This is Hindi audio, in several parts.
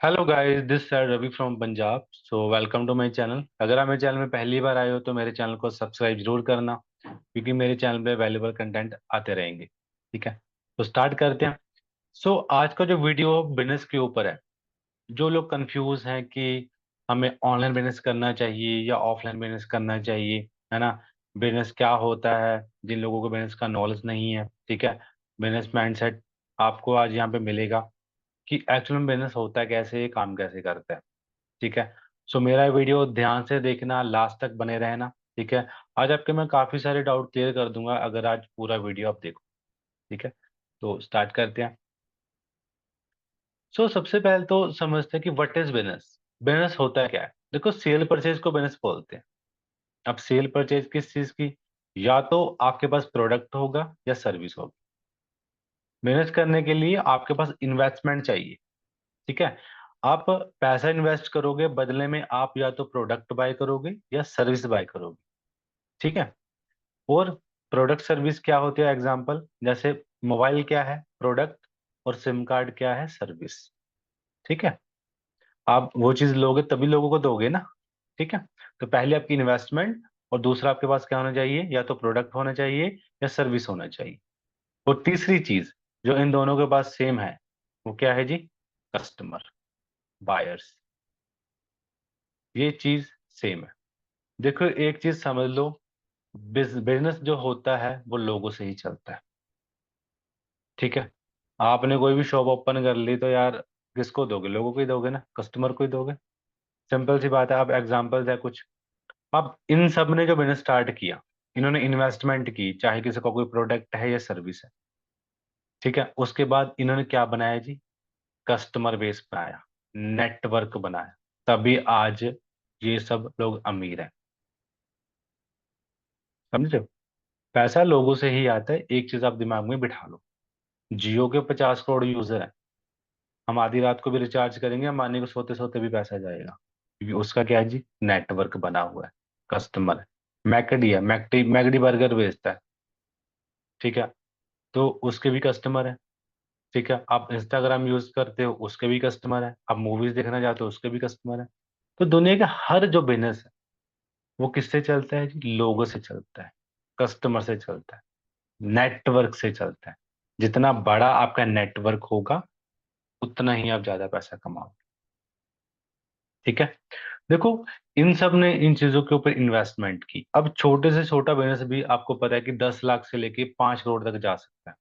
Hello guys, this side Ravi from Punjab. So welcome to my channel. अगर आप मेरे चैनल में पहली बार आए हो तो मेरे चैनल को सब्सक्राइब जरूर करना, क्योंकि मेरे चैनल पे वैल्यूबल कंटेंट आते रहेंगे। ठीक है, तो स्टार्ट करते हैं। आज का जो वीडियो बिजनेस के ऊपर है। जो लोग कंफ्यूज हैं कि हमें ऑनलाइन बिजनेस करना चाहिए या ऑफलाइन बिजनेस करना चाहिए, है ना। बिजनेस क्या होता है, जिन लोगों को बिजनेस का नॉलेज नहीं है, ठीक है। बिजनेस माइंडसेट आपको आज यहाँ पे मिलेगा कि एक्चुअल में बिजनेस होता है कैसे, ये काम कैसे करता है। ठीक है। मेरा वीडियो ध्यान से देखना, लास्ट तक बने रहना। ठीक है। आज आपके मैं काफी सारे डाउट क्लियर कर दूंगा अगर आज पूरा वीडियो आप देखो। ठीक है, तो स्टार्ट करते हैं। सबसे पहले तो समझते हैं कि व्हाट इज बिजनेस। बिजनेस होता क्या है। देखो, सेल परचेज को बिजनेस बोलते हैं। अब सेल परचेज किस चीज की, या तो आपके पास प्रोडक्ट होगा या सर्विस होगी। बिजनेस करने के लिए आपके पास इन्वेस्टमेंट चाहिए। ठीक है। आप पैसा इन्वेस्ट करोगे, बदले में आप या तो प्रोडक्ट बाय करोगे या सर्विस बाय करोगे। ठीक है। और प्रोडक्ट सर्विस क्या होती है, एग्जांपल जैसे मोबाइल क्या है, प्रोडक्ट, और सिम कार्ड क्या है, सर्विस। ठीक है। आप वो चीज लोगे तभी लोगों को दोगे ना। ठीक है। तो पहले आपकी इन्वेस्टमेंट, और दूसरा आपके पास क्या होना चाहिए, या तो प्रोडक्ट होना चाहिए या सर्विस होना चाहिए। और तीसरी चीज जो इन दोनों के पास सेम है, वो क्या है जी, कस्टमर, बायर्स। ये चीज सेम है। देखो, एक चीज समझ लो, बिजनेस जो होता है वो लोगों से ही चलता है। ठीक है। आपने कोई भी शॉप ओपन कर ली तो यार किसको दोगे, लोगों को ही दोगे ना, कस्टमर को ही दोगे। सिंपल सी बात है। अब एग्जांपल्स है कुछ। अब इन सब ने जो बिजनेस स्टार्ट किया, इन्होंने इन्वेस्टमेंट की, चाहे किसी का कोई प्रोडक्ट है या सर्विस है। ठीक है। उसके बाद इन्होंने क्या बनाया जी, कस्टमर बेस बनाया, नेटवर्क बनाया। तभी आज ये सब लोग अमीर हैं। समझे। पैसा लोगों से ही आता है। एक चीज आप दिमाग में बिठा लो, जियो के 50 करोड़ यूजर हैं। हम आधी रात को भी रिचार्ज करेंगे, हम माने को सोते सोते भी पैसा जाएगा, क्योंकि उसका क्या है जी, नेटवर्क बना हुआ है, कस्टमर है। मैकडी है, मैकडी मैकडी बर्गर बेचता है। ठीक है, तो उसके भी कस्टमर है। ठीक है। आप इंस्टाग्राम यूज करते हो, उसके भी कस्टमर है। आप मूवीज देखना चाहते हो, उसके भी कस्टमर है। तो दुनिया का हर जो बिजनेस है वो किससे चलता है जी, लोगों से चलता है, कस्टमर से चलता है, नेटवर्क से चलता है। जितना बड़ा आपका नेटवर्क होगा, उतना ही आप ज्यादा पैसा कमाओगे। ठीक है। देखो, इन सब ने इन चीजों के ऊपर इन्वेस्टमेंट की। अब छोटे से छोटा बिजनेस भी आपको पता है कि 10 लाख से लेके 5 करोड़ तक जा सकता है।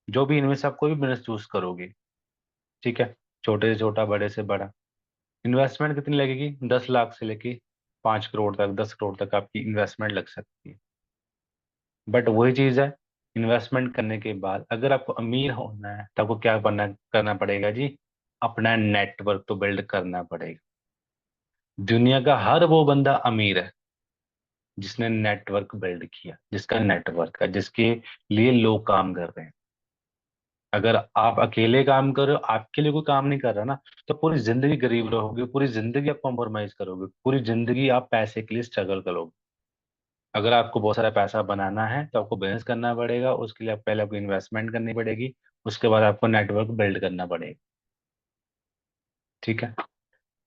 जो भी इनमें से आप कोई भी बिजनेस चूज करोगे। ठीक है। छोटे से छोटा, बड़े से बड़ा। इन्वेस्टमेंट कितनी लगेगी, 10 लाख से लेके 5 करोड़ तक, 10 करोड़ तक आपकी इन्वेस्टमेंट लग सकती है। बट वही चीज है, इन्वेस्टमेंट करने के बाद अगर आपको अमीर होना है तो आपको क्या करना पड़ेगा जी, अपना नेटवर्क तो बिल्ड करना पड़ेगा। दुनिया का हर वो बंदा अमीर है जिसने नेटवर्क बिल्ड किया, जिसका नेटवर्क है, जिसके लिए लोग काम कर रहे हैं। अगर आप अकेले काम कर रहे हो, आपके लिए कोई काम नहीं कर रहा ना, तो पूरी जिंदगी गरीब रहोगे, पूरी जिंदगी आप कॉम्प्रोमाइज करोगे, पूरी जिंदगी आप पैसे के लिए स्ट्रगल करोगे। अगर आपको बहुत सारा पैसा बनाना है तो आपको बिजनेस करना पड़ेगा, उसके लिए आप पहले आपको इन्वेस्टमेंट करनी पड़ेगी, उसके बाद आपको नेटवर्क बिल्ड करना पड़ेगा। ठीक है।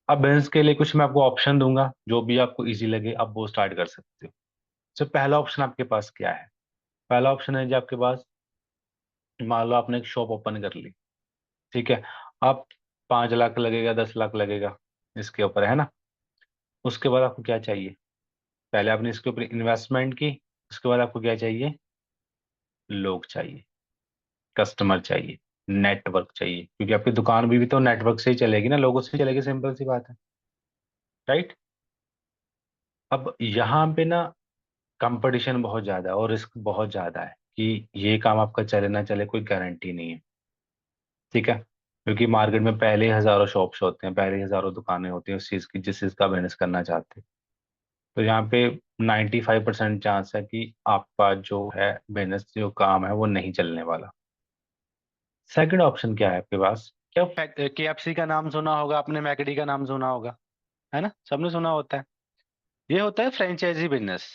अब बिजनेस के लिए कुछ मैं आपको ऑप्शन दूंगा, जो भी आपको इजी लगे आप वो स्टार्ट कर सकते हो। पहला ऑप्शन आपके पास क्या है। पहला ऑप्शन है जी आपके पास, मान लो आपने एक शॉप ओपन कर ली। ठीक है। आप 5 लाख लगेगा, 10 लाख लगेगा, इसके ऊपर है ना। उसके बाद आपको क्या चाहिए, पहले आपने इसके ऊपर इन्वेस्टमेंट की, उसके बाद आपको क्या चाहिए, लोग चाहिए, कस्टमर चाहिए, नेटवर्क चाहिए, क्योंकि आपकी दुकान भी तो नेटवर्क से ही चलेगी ना, लोगों से ही चलेगी, सिंपल सी बात है। राइट। अब यहाँ पे ना कंपटीशन बहुत ज्यादा है और रिस्क बहुत ज्यादा है कि ये काम आपका चले ना चले, कोई गारंटी नहीं है। ठीक है। क्योंकि मार्केट में पहले ही हजारों शॉप्स होते हैं, पहले ही हजारों दुकानें होती हैं उस चीज की, जिस चीज का बिजनेस करना चाहते हैं। तो यहाँ पे 95% चांस है कि आपका जो है बिजनेस, जो काम है वो नहीं चलने वाला। सेकंड ऑप्शन क्या है आपके पास, क्या केएफसी का नाम सुना होगा आपने, मैकडी का नाम सुना होगा, है ना, सबने सुना होता है। ये होता है फ्रेंचाइजी बिजनेस।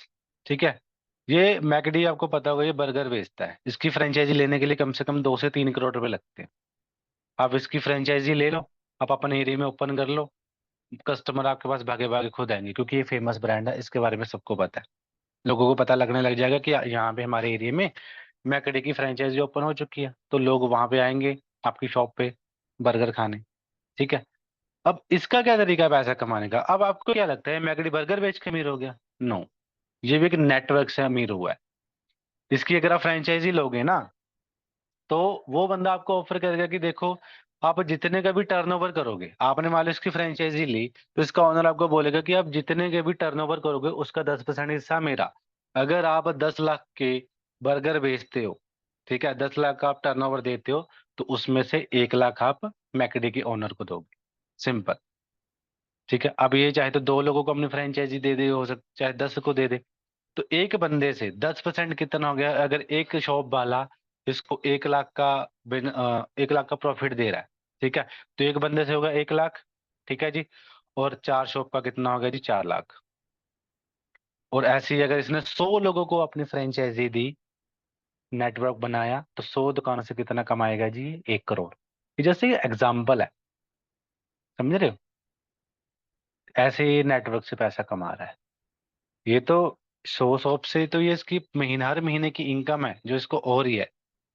ठीक है। ये मैकडी आपको पता होगा, ये बर्गर बेचता है। इसकी फ्रेंचाइजी लेने के लिए कम से कम 2 से 3 करोड़ रुपए लगते हैं। आप इसकी फ्रेंचाइजी ले लो, आप अपने एरिया में ओपन कर लो, कस्टमर आपके पास भागे भागे खुद आएंगे, क्योंकि ये फेमस ब्रांड है, इसके बारे में सबको पता है। लोगों को पता लगने लग जाएगा कि यहाँ पे हमारे एरिया में मैकडी की फ्रेंचाइजी ओपन हो चुकी है, तो लोग वहां पे आएंगे आपकी शॉप पे बर्गर खाने। ठीक है। अब इसका क्या तरीका है पैसा कमाने का? अब आपको क्या लगता है मैकडी बर्गर बेच के अमीर हो गया? नो। ये भी एक नेटवर्क से अमीर हुआ है। इसकी अगर आप फ्रेंचाइजी लोगे ना, तो वो बंदा आपको ऑफर करेगा कि देखो, आप जितने का भी टर्नओवर करोगे, आपने मान लो इसकी फ्रेंचाइजी ली, तो इसका ऑनर आपको बोलेगा कि आप जितने के भी टर्नओवर करोगे उसका 10% हिस्सा मेरा। अगर आप 10 लाख के बर्गर बेचते हो, ठीक है, 10 लाख का आप टर्नओवर देते हो, तो उसमें से 1 लाख आप मैकडी के ओनर को दोगे। सिंपल। ठीक है। अब ये चाहे तो 2 लोगों को अपनी फ्रेंचाइजी दे दे, हो सकता चाहे 10 को दे दे। तो एक बंदे से 10% कितना हो गया? अगर एक शॉप वाला इसको 1 लाख का 1 लाख का प्रॉफिट दे रहा है, ठीक है, तो एक बंदे से होगा 1 लाख। ठीक है जी। और 4 शॉप का कितना हो गया जी? 4 लाख। और ऐसे ही अगर इसने 100 लोगों को अपनी फ्रेंचाइजी दी, नेटवर्क बनाया, तो 100 दुकानों से कितना कमाएगा जी? 1 करोड़। ये जैसे एग्जाम्पल है, समझ रहे हो? ऐसे ही नेटवर्क से पैसा कमा रहा है ये तो। 100 शॉप से तो ये इसकी महीना, हर महीने की इनकम है जो इसको हो रही है,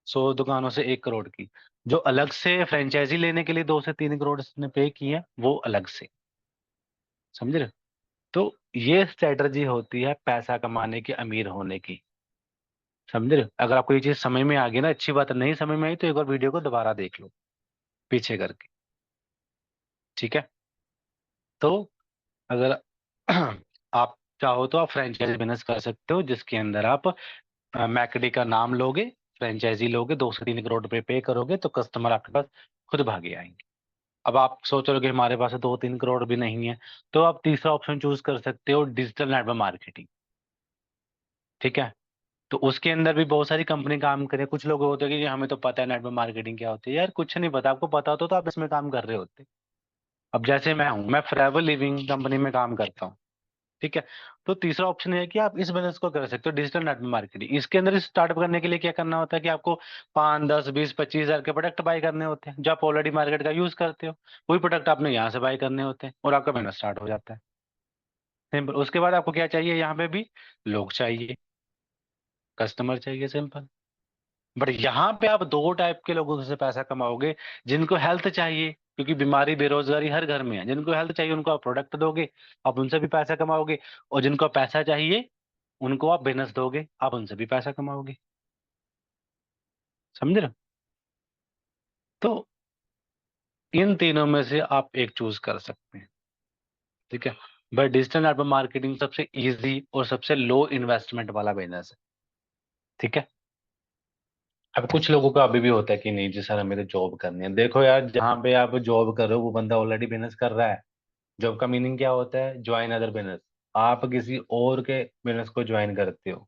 100 दुकानों से 1 करोड़ की। जो अलग से फ्रेंचाइजी लेने के लिए 2 से 3 करोड़ इसने पे किए हैं, वो अलग से। समझ रहे हो? तो ये स्ट्रेटजी होती है पैसा कमाने की, अमीर होने की। समझ रहे हो? अगर आपको ये चीज समझ में आ गई ना, अच्छी बात है। नहीं समझ में आई तो एक बार वीडियो को दोबारा देख लो, पीछे करके। ठीक है। तो अगर आप चाहो तो आप फ्रेंचाइजी बिजनेस कर सकते हो, जिसके अंदर आप मैकडी का नाम लोगे, फ्रेंचाइजी लोगे, 2 से 3 करोड़ रुपए पे करोगे, तो कस्टमर आपके पास खुद भागे आएंगे। अब आप सोच रहे हो कि हमारे पास 2-3 करोड़ भी नहीं है, तो आप तीसरा ऑप्शन चूज कर सकते हो, डिजिटल नेटवर्क मार्केटिंग। ठीक है। तो उसके अंदर भी बहुत सारी कंपनी काम करे। कुछ लोग होते हैं कि हमें तो पता है नेटवर्क मार्केटिंग क्या होती है। यार कुछ नहीं पता, आपको पता होता तो आप इसमें काम कर रहे होते। अब जैसे मैं हूँ, मैं फॉरएवर लिविंग कंपनी में काम करता हूँ। ठीक है। तो तीसरा ऑप्शन है कि आप इस बिजनेस को कर सकते हो, डिजिटल नेटवर्क मार्केटिंग। इसके अंदर स्टार्टअप करने के लिए क्या करना होता है कि आपको 5, 10, 20, 25 हज़ार के प्रोडक्ट बाय करने होते हैं, जो आप ऑलरेडी मार्केट का यूज करते हो। वही प्रोडक्ट आपने यहाँ से बाय करने होते हैं, और आपका बिजनेस स्टार्ट हो जाता है। सिंपल। उसके बाद आपको क्या चाहिए? यहाँ पे भी लोग चाहिए, कस्टमर चाहिए। सिंपल। बट यहाँ पे आप 2 टाइप के लोगों से पैसा कमाओगे। जिनको हेल्थ चाहिए, क्योंकि बीमारी बेरोजगारी हर घर में है, जिनको हेल्थ चाहिए उनको आप प्रोडक्ट दोगे, आप उनसे भी पैसा कमाओगे। और जिनको पैसा चाहिए उनको आप बिजनेस दोगे, आप उनसे भी पैसा कमाओगे। समझ रहे हो? तो इन तीनों में से आप एक चूज कर सकते हैं। ठीक है। बट डिजिटल नेटवर्क मार्केटिंग सबसे इजी और सबसे लो इन्वेस्टमेंट वाला बिजनेस है। ठीक है। अब कुछ लोगों का अभी भी होता है कि नहीं जी सर, हमें तो जॉब करनी है। देखो यार, जहाँ पे आप जॉब कर रहे हो वो बंदा ऑलरेडी बिजनेस कर रहा है। जॉब का मीनिंग क्या होता है? Join other business. आप किसी और के बिजनेस को ज्वाइन करते हो।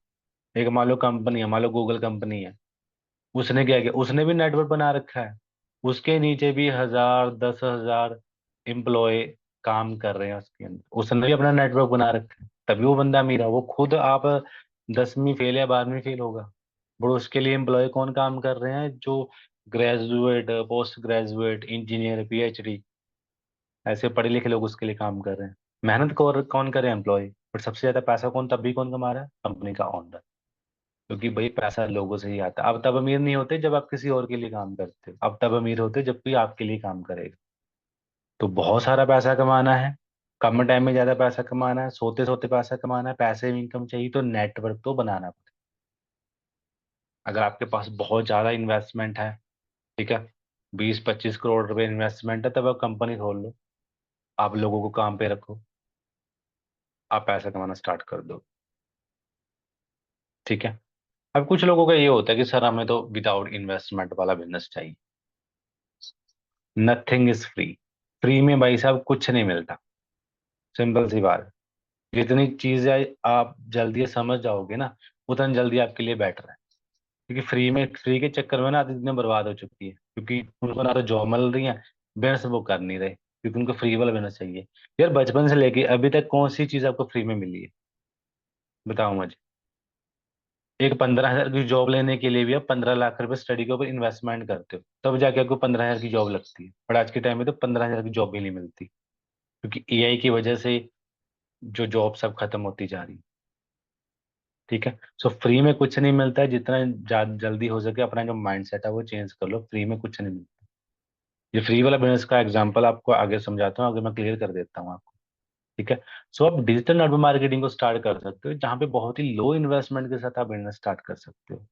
एक मान लो कंपनी है, मान लो गूगल कंपनी है। उसने क्या किया? उसने भी नेटवर्क बना रखा है। उसके नीचे भी 1000, 10,000 एम्प्लॉय काम कर रहे हैं उसके अंदर। उसने भी अपना नेटवर्क बना रखा है, तभी वो बंदा अमीर है। वो खुद आप 10वीं फेल या 12वीं फेल होगा, बट उसके लिए एम्प्लॉय कौन काम कर रहे हैं? जो graduate, post graduate, engineer, PhD, ऐसे पढ़े लिखे लोग उसके लिए काम कर रहे हैं। मेहनत कौन कौन करे? एम्प्लॉय। बट सबसे ज्यादा पैसा कौन तब भी कौन कमा रहा है? कंपनी का ओनर। क्योंकि भाई पैसा लोगों से ही आता है। अब तब अमीर नहीं होते जब आप किसी और के लिए काम करते हो, अब तब अमीर होते जब कोई आपके लिए काम करेगा। तो बहुत सारा पैसा कमाना है, कम टाइम में ज्यादा पैसा कमाना है, सोते सोते पैसा कमाना है, पैसे में इनकम चाहिए, तो नेटवर्क तो बनाना पड़ेगा। अगर आपके पास बहुत ज्यादा इन्वेस्टमेंट है, ठीक है, 20-25 करोड़ रुपए इन्वेस्टमेंट है, तब आप कंपनी खोल लो, आप लोगों को काम पे रखो, आप पैसा कमाना स्टार्ट कर दो। ठीक है। अब कुछ लोगों का ये होता है कि सर हमें तो विदाउट इन्वेस्टमेंट वाला बिजनेस चाहिए। Nothing is free. फ्री में भाई साहब कुछ नहीं मिलता। सिंपल सी बात है। जितनी चीजें आप जल्दी समझ जाओगे ना, उतना जल्दी आपके लिए बेटर है। क्योंकि फ्री के चक्कर में ना आदमी इतने बर्बाद हो चुकी है, क्योंकि उनको ना तो जॉब मिल रही है, बिजनेस वो कर नहीं रहे, क्योंकि उनको फ्री वाला बिजनेस चाहिए। यार बचपन से लेके अभी तक कौन सी चीज आपको फ्री में मिली है? बताओ मुझे। एक 15,000 की जॉब लेने के लिए भी आप 15 लाख रुपए स्टडी के ऊपर इन्वेस्टमेंट करते हो, तब जाके आपको 15,000 की जॉब लगती है। और आज के टाइम में तो 15,000 की जॉब भी नहीं मिलती, क्योंकि एआई की वजह से जो जॉब सब खत्म होती जा रही है। ठीक है। सो फ्री में कुछ नहीं मिलता है, जितना जल्दी हो सके अपना जो माइंड सेट है वो चेंज कर लो, फ्री में कुछ नहीं मिलता। ये फ्री वाला बिजनेस का एग्जांपल आपको आगे समझाता हूँ, आगे मैं क्लियर कर देता हूँ आपको। ठीक है। सो आप डिजिटल नेटवर्क मार्केटिंग को स्टार्ट कर सकते हो, जहाँ पे बहुत ही लो इन्वेस्टमेंट के साथ आप बिजनेस स्टार्ट कर सकते हो।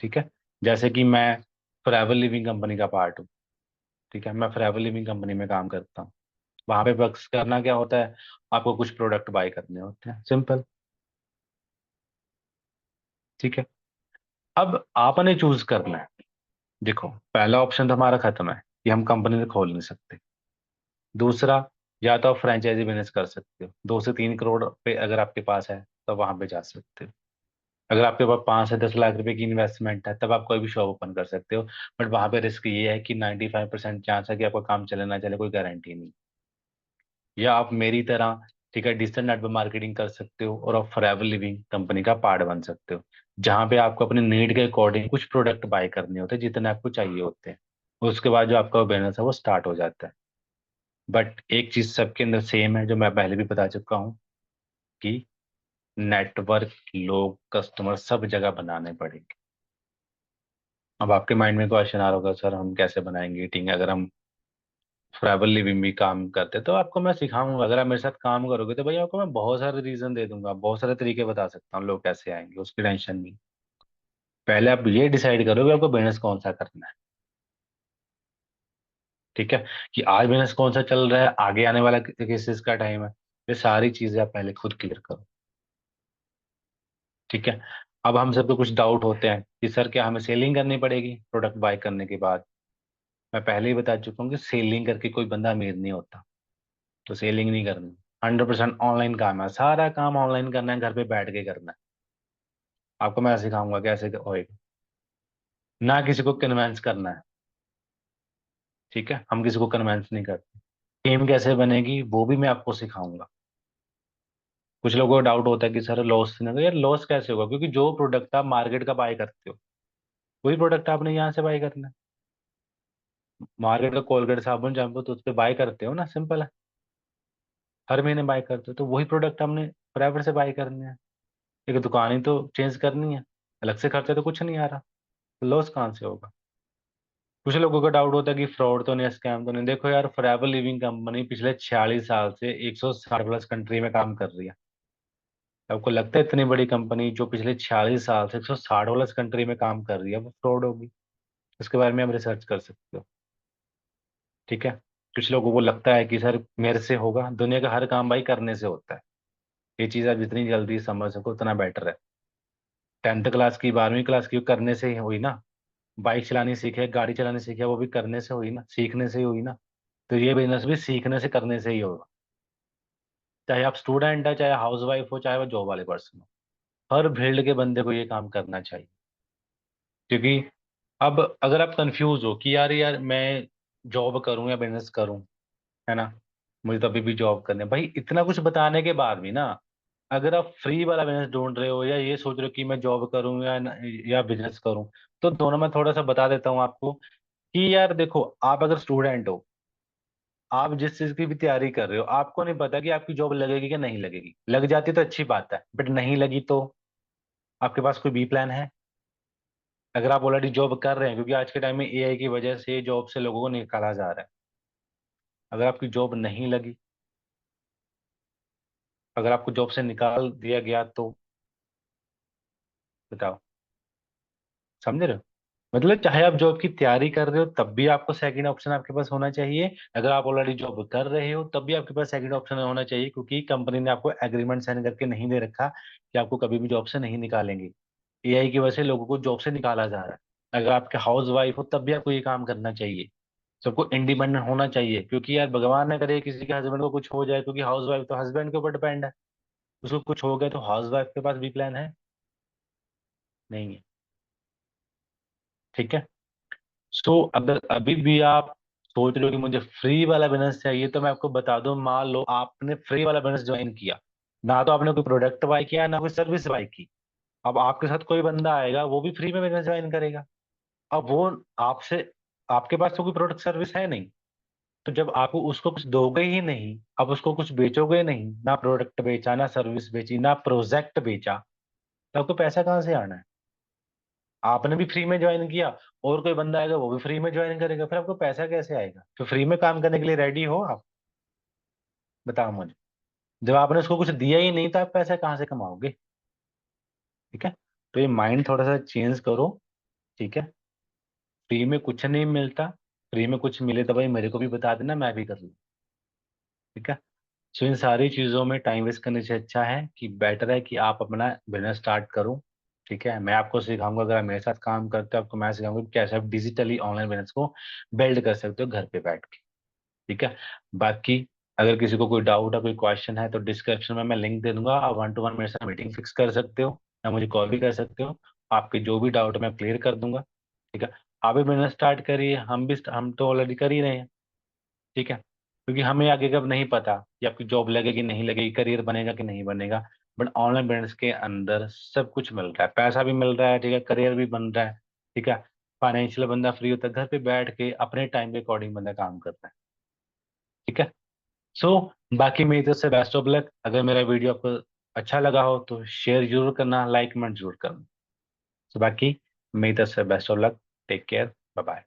ठीक है। जैसे कि मैं फॉरएवर लिविंग कंपनी का पार्ट हूँ। ठीक है, मैं फॉरएवर लिविंग कंपनी में काम करता हूँ। वहां पे बस करना क्या होता है, आपको कुछ प्रोडक्ट बाय करने होते हैं, सिंपल। ठीक है। अब आपने चूज करना है। देखो, पहला ऑप्शन तो हमारा खत्म है कि हम कंपनी तो खोल नहीं सकते। दूसरा, या तो आप फ्रेंचाइजी बिजनेस कर सकते हो, 2 से 3 करोड़ पे अगर आपके पास है तो वहां पे जा सकते हो। अगर आपके पास 5 से 10 लाख रुपए की इन्वेस्टमेंट है तब आप कोई भी शॉप ओपन कर सकते हो। बट वहां पे रिस्क ये है कि 95% चांस है कि आपका काम चले ना चले, कोई गारंटी नहीं। या आप मेरी तरह, ठीक है, डिजिटल नेटवर्क मार्केटिंग कर सकते हो और आप फॉरएवर लिविंग कंपनी का पार्ट बन सकते हो, जहाँ पे आपको अपने नीड के अकॉर्डिंग कुछ प्रोडक्ट बाय करने होते हैं जितने आपको चाहिए होते हैं। उसके बाद जो आपका बिजनेस है वो स्टार्ट हो जाता है। बट एक चीज सबके अंदर सेम है, जो मैं पहले भी बता चुका हूँ, कि नेटवर्क, लोग, कस्टमर सब जगह बनाने पड़ेंगे। अब आपके माइंड में क्वेश्चन आ रहा होगा, सर हम कैसे बनाएंगे टीम, अगर हम ट्रैवल लिविंग भी काम करते तो आपको मैं सिखाऊंगा। अगर आप मेरे साथ काम करोगे तो भैया आपको मैं बहुत सारे रीजन दे दूंगा, बहुत सारे तरीके बता सकता हूँ लोग कैसे आएंगे, उसकी टेंशन नहीं। पहले आप ये डिसाइड करो कि आपको बिजनेस कौन सा करना है। ठीक है, कि आज बिजनेस कौन सा चल रहा है, आगे आने वाला किस चीज का टाइम है, ये सारी चीजें आप पहले खुद क्लियर करो। ठीक है। अब हम सबको कुछ डाउट होते हैं कि सर क्या हमें सेलिंग करनी पड़ेगी प्रोडक्ट बाय करने के बाद। मैं पहले ही बता चुका हूँ कि सेलिंग करके कोई बंदा अमीर नहीं होता, तो सेलिंग नहीं करनी। 100% ऑनलाइन काम है, सारा काम ऑनलाइन करना है, घर पे बैठ के करना है। आपको मैं सिखाऊंगा कैसे होएगा, ना किसी को कन्वेंस करना है। ठीक है, हम किसी को कन्वेंस नहीं करते। टीम कैसे बनेगी वो भी मैं आपको सिखाऊंगा। कुछ लोगों को डाउट होता है कि सर लॉस नहीं होगा, यार लॉस कैसे होगा, क्योंकि जो प्रोडक्ट आप मार्केट का बाय करते हो वही प्रोडक्ट आपने यहाँ से बाय करना है। मार्केट का कोलगेट साबुन शैम्पू तो उस पर बाय करते हो ना, सिंपल है। हर महीने बाय करते हो, तो वही प्रोडक्ट हमने फॉरएवर से बाय करने हैं। एक दुकान ही तो चेंज करनी है, अलग से खर्चा तो कुछ नहीं आ रहा, तो लॉस कहाँ से होगा। कुछ लोगों का डाउट होता है कि फ्रॉड तो नहीं, स्कैम तो नहीं। देखो यार, फॉरएवर लिविंग कंपनी पिछले 46 साल से 160 प्लस कंट्री में काम कर रही है। आपको लगता है इतनी बड़ी कंपनी जो पिछले 46 साल से 160 प्लस कंट्री में काम कर रही है वो फ्रॉड होगी? उसके बारे में आप रिसर्च कर सकते हो। ठीक है। कुछ लोगों को लगता है कि सर मेरे से होगा, दुनिया का हर काम भाई करने से होता है। ये चीज़ आप जितनी जल्दी समझ सको उतना बेटर है। 10th क्लास की, 12वीं क्लास की करने से ही हुई ना। बाइक चलानी सीखे, गाड़ी चलानी सीखे, वो भी करने से हुई ना, सीखने से ही हुई ना। तो ये बिजनेस भी सीखने से, करने से ही होगा। चाहे आप स्टूडेंट है, चाहे हाउस वाइफ हो, चाहे वो जॉब वाले पर्सन हो, हर फील्ड के बंदे को ये काम करना चाहिए। क्योंकि अब अगर आप कंफ्यूज हो कि यार यार मैं जॉब करूं या बिजनेस करूं, है ना, मुझे तो अभी भी जॉब करने, भाई इतना कुछ बताने के बाद भी ना, अगर आप फ्री वाला बिजनेस ढूंढ रहे हो या ये सोच रहे हो कि मैं जॉब करूं या बिजनेस करूं, तो दोनों में थोड़ा सा बता देता हूँ आपको। कि यार देखो, आप अगर स्टूडेंट हो, आप जिस चीज की भी तैयारी कर रहे हो, आपको नहीं पता कि आपकी जॉब लगेगी कि नहीं लगेगी। लग जाती तो अच्छी बात है, बट नहीं लगी तो आपके पास कोई बी प्लान है? अगर आप ऑलरेडी जॉब कर रहे हैं, क्योंकि आज के टाइम में एआई की वजह से जॉब से लोगों को निकाला जा रहा है। अगर आपकी जॉब नहीं लगी, अगर आपको जॉब से निकाल दिया गया तो बताओ, समझ रहे हो? मतलब चाहे आप जॉब की तैयारी कर रहे हो तब भी आपको सेकंड ऑप्शन आपके पास होना चाहिए। अगर आप ऑलरेडी जॉब कर रहे हो तब भी आपके पास सेकंड ऑप्शन होना चाहिए, क्योंकि कंपनी ने आपको एग्रीमेंट साइन करके नहीं दे रखा कि आपको कभी भी जॉब से नहीं निकालेंगे। एआई की वजह से लोगों को जॉब से निकाला जा रहा है। अगर आपके हाउस वाइफ हो तब भी आपको ये काम करना चाहिए। सबको इंडिपेंडेंट होना चाहिए, क्योंकि यार भगवान न करे किसी के हस्बैंड को कुछ हो जाए, क्योंकि हाउस वाइफ तो हस्बैंड के ऊपर डिपेंड है। उसको कुछ हो गया तो हाउस वाइफ के पास भी प्लान है? नहीं है। ठीक है। सो अगर अभी भी आप सोच रहे हो कि मुझे फ्री वाला बिजनेस चाहिए, तो मैं आपको बता दूं, मान लो आपने फ्री वाला बिजनेस ज्वाइन किया, ना तो आपने कोई प्रोडक्ट बाय किया ना कोई सर्विस बाय की। अब आपके साथ कोई बंदा आएगा वो भी फ्री में बिजनेस ज्वाइन करेगा। अब वो आपसे, आपके पास तो कोई प्रोडक्ट सर्विस है नहीं, तो जब आप उसको कुछ दोगे ही नहीं, आप उसको कुछ बेचोगे नहीं, ना प्रोडक्ट बेचा ना सर्विस बेची ना प्रोजेक्ट बेचा, तो आपको पैसा कहाँ से आना है? आपने भी फ्री में ज्वाइन किया, और कोई बंदा आएगा वो भी फ्री में ज्वाइन करेगा, फिर आपको पैसा कैसे आएगा? तो फ्री में काम करने के लिए रेडी हो आप? बताओ मुझे। जब आपने उसको कुछ दिया ही नहीं तो आप पैसा कहाँ से कमाओगे? ठीक है, तो ये माइंड थोड़ा सा चेंज करो। ठीक है, फ्री में कुछ नहीं मिलता। फ्री में कुछ मिले तो भाई मेरे को भी बता देना, मैं भी कर लूँ। ठीक है, सो इन सारी चीज़ों में टाइम वेस्ट करने से अच्छा है कि बेटर है कि आप अपना बिजनेस स्टार्ट करो। ठीक है, मैं आपको सिखाऊंगा, अगर आप मेरे साथ काम करते हो आपको मैं सिखाऊंगा कि कैसे आप डिजिटली ऑनलाइन बिजनेस को बिल्ड कर सकते हो घर पे बैठ के। ठीक है, बाकी अगर किसी को कोई डाउट है कोई क्वेश्चन है तो डिस्क्रिप्शन में मैं लिंक दे दूंगा, आप 1 to 1 मेरे साथ मीटिंग फिक्स कर सकते हो, या मुझे कॉल भी कर सकते हो। आपके जो भी डाउट मैं क्लियर कर दूंगा। ठीक है, आप भी बिजनेस स्टार्ट करिए, हम तो ऑलरेडी कर ही रहे हैं। ठीक है, क्योंकि हमें आगे कब नहीं पता कि आपकी जॉब लगेगी नहीं लगेगी, करियर बनेगा कि नहीं बनेगा। बट ऑनलाइन बिजनेस के अंदर सब कुछ मिल रहा है, पैसा भी मिल रहा है, ठीक है, करियर भी बन रहा है। ठीक है, फाइनेंशियल बंदा फ्री होता है, घर पे बैठ के अपने टाइम के अकॉर्डिंग बंदा काम करता है। ठीक है, सो बाकी मेरी तरफ से बेस्ट ऑफ लक। अगर मेरा वीडियो आपको अच्छा लगा हो तो शेयर जरूर करना, लाइक कमेंट जरूर करना। सो बाकी मेरी तरफ से best of luck. Take care, bye bye.